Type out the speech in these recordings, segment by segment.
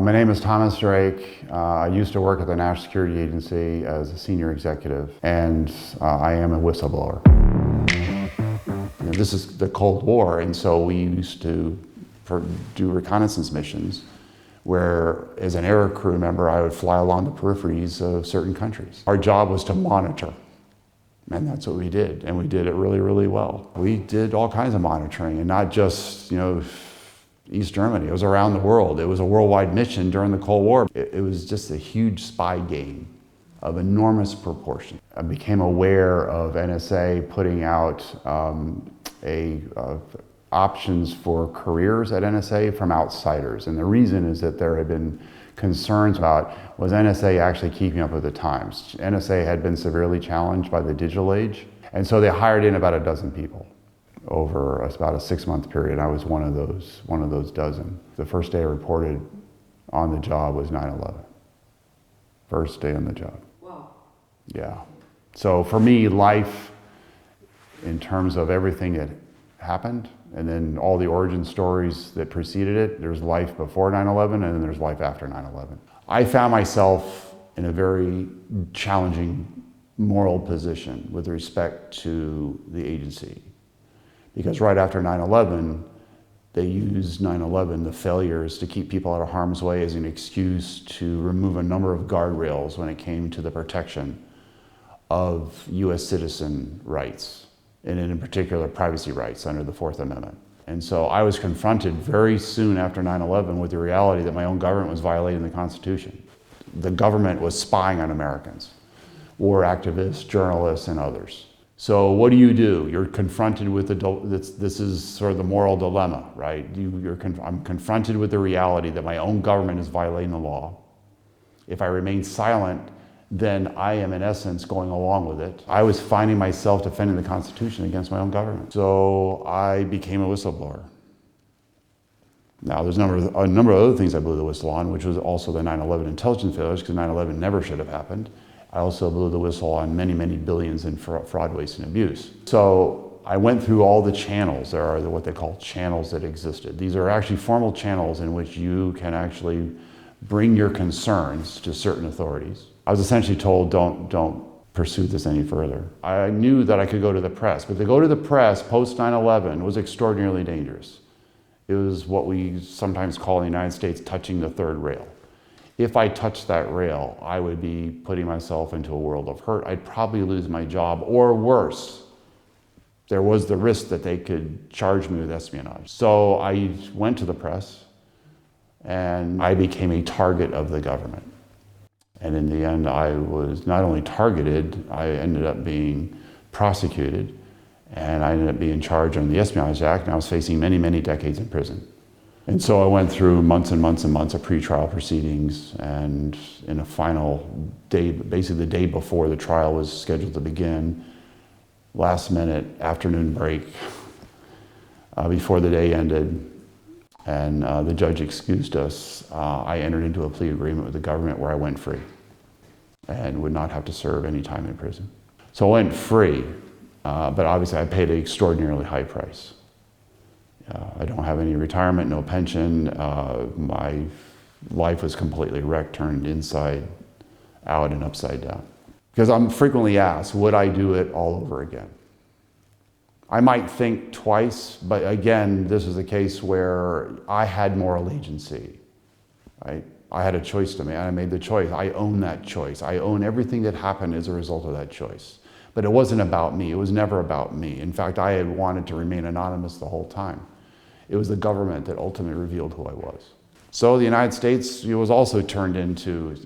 My name is Thomas Drake. I used to work at the National Security Agency as a senior executive, and I am a whistleblower. This is the Cold War, and so we used to do reconnaissance missions where, as an air crew member, I would fly along the peripheries of certain countries. Our job was to monitor, and that's what we did, and we did it really, really well. We did all kinds of monitoring, and not just, East Germany. It was around the world. It was a worldwide mission during the Cold War. It was just a huge spy game of enormous proportion. I became aware of NSA putting out options for careers at NSA from outsiders. And the reason is that there had been concerns about, was NSA actually keeping up with the times? NSA had been severely challenged by the digital age. And so they hired in about a dozen people over about a 6-month period. I was one of those dozen. The first day I reported on the job was 9/11. First day on the job. Wow. Yeah. So for me, life, in terms of everything that happened, and then all the origin stories that preceded it, there's life before 9/11 and then there's life after 9/11. I found myself in a very challenging moral position with respect to the agency. Because right after 9/11, they used 9/11, the failures, to keep people out of harm's way as an excuse to remove a number of guardrails when it came to the protection of US citizen rights, and in particular privacy rights under the Fourth Amendment. And so I was confronted very soon after 9/11 with the reality that my own government was violating the Constitution. The government was spying on Americans, war activists, journalists, and others. So what do? You're confronted with this is sort of the moral dilemma, right? I'm confronted with the reality that my own government is violating the law. If I remain silent, then I am in essence going along with it. I was finding myself defending the Constitution against my own government. So I became a whistleblower. Now there's a number of other things I blew the whistle on, which was also the 9/11 intelligence failures, because 9/11 never should have happened. I also blew the whistle on many, many billions in fraud, waste, and abuse. So I went through all the channels. There are what they call channels that existed. These are actually formal channels in which you can actually bring your concerns to certain authorities. I was essentially told, don't pursue this any further. I knew that I could go to the press, but to go to the press post 9/11 was extraordinarily dangerous. It was what we sometimes call in the United States touching the third rail. If I touched that rail, I would be putting myself into a world of hurt. I'd probably lose my job, or worse, there was the risk that they could charge me with espionage. So I went to the press, and I became a target of the government. And in the end, I was not only targeted, I ended up being prosecuted, and I ended up being charged under the Espionage Act, and I was facing many, many decades in prison. And so I went through months and months and months of pretrial proceedings, and in a final day, basically the day before the trial was scheduled to begin, last minute afternoon break, before the day ended, and the judge excused us, I entered into a plea agreement with the government where I went free and would not have to serve any time in prison. So I went free, but obviously I paid an extraordinarily high price. I don't have any retirement, no pension. My life was completely wrecked, turned inside out and upside down. Because I'm frequently asked, would I do it all over again? I might think twice, but again, this is a case where I had moral agency, right? I had a choice to make, and I made the choice. I own that choice. I own everything that happened as a result of that choice. But it wasn't about me. It was never about me. In fact, I had wanted to remain anonymous the whole time. It was the government that ultimately revealed who I was. So the United States was also turned into,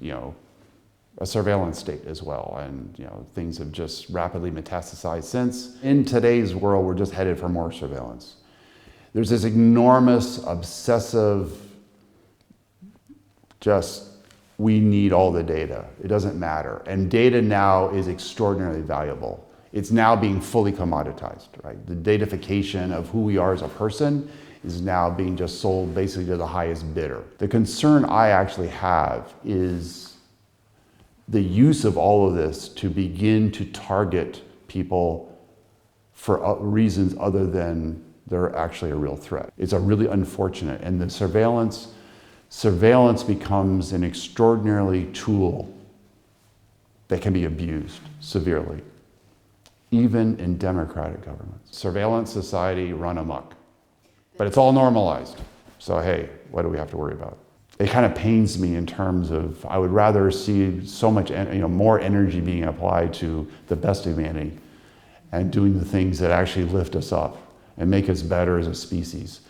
a surveillance state as well. And, things have just rapidly metastasized since. In today's world, we're just headed for more surveillance. There's this enormous, obsessive, we need all the data. It doesn't matter. And data now is extraordinarily valuable. It's now being fully commoditized, right? The datafication of who we are as a person is now being just sold basically to the highest bidder. The concern I actually have is the use of all of this to begin to target people for reasons other than they're actually a real threat. It's a really unfortunate, and the surveillance surveillance becomes an extraordinarily tool that can be abused severely, even in democratic governments. Surveillance society run amok, but it's all normalized. So hey, what do we have to worry about? It kind of pains me in terms of, I would rather see so much, more energy being applied to the best of humanity and doing the things that actually lift us up and make us better as a species.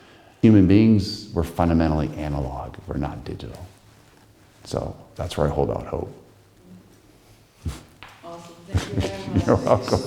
Human beings, we're fundamentally analog, we're not digital. So that's where I hold out hope. Awesome, thank you very much. You're welcome.